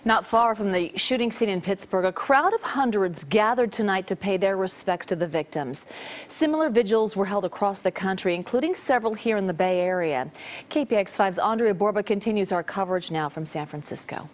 Not far from the shooting scene in Pittsburgh, a crowd of hundreds gathered tonight to pay their respects to the victims. Similar vigils were held across the country, including several here in the Bay Area. KPIX 5's Andria Borba continues our coverage now from San Francisco.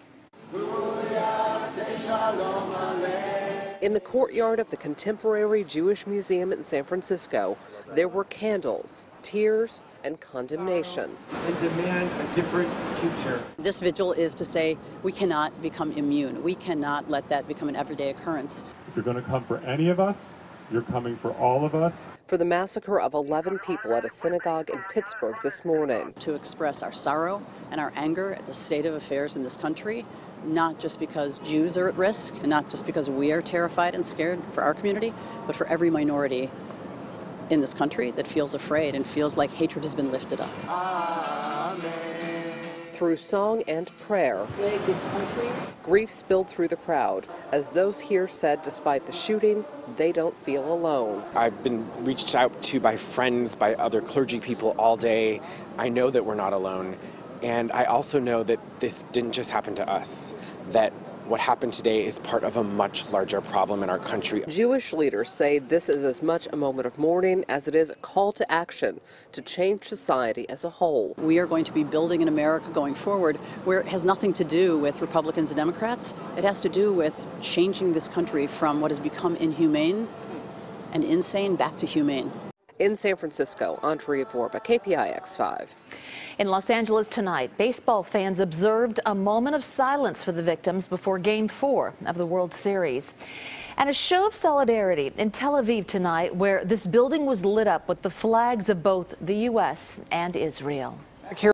In the courtyard of the Contemporary Jewish Museum in San Francisco, there were candles, tears, and condemnation. And demand a different future. This vigil is to say we cannot become immune. We cannot let that become an everyday occurrence. If you're going to come for any of us, you're coming for all of us. For the massacre of 11 people at a synagogue in Pittsburgh this morning. To express our sorrow and our anger at the state of affairs in this country, not just because Jews are at risk, and not just because we are terrified and scared for our community, but for every minority in this country that feels afraid and feels like hatred has been lifted up. Amen. Through song and prayer, grief spilled through the crowd as those here said despite the shooting, they don't feel alone. I've been reached out to by friends, by other clergy people all day. I know that we're not alone. And I also know that this didn't just happen to us, that what happened today is part of a much larger problem in our country. Jewish leaders say this is as much a moment of mourning as it is a call to action to change society as a whole. We are going to be building an America going forward where it has nothing to do with Republicans and Democrats. It has to do with changing this country from what has become inhumane and insane back to humane. In San Francisco, Andria Borba, KPIX 5. In Los Angeles tonight, baseball fans observed a moment of silence for the victims before Game 4 of the World Series. And a show of solidarity in Tel Aviv tonight, where this building was lit up with the flags of both the U.S. and Israel.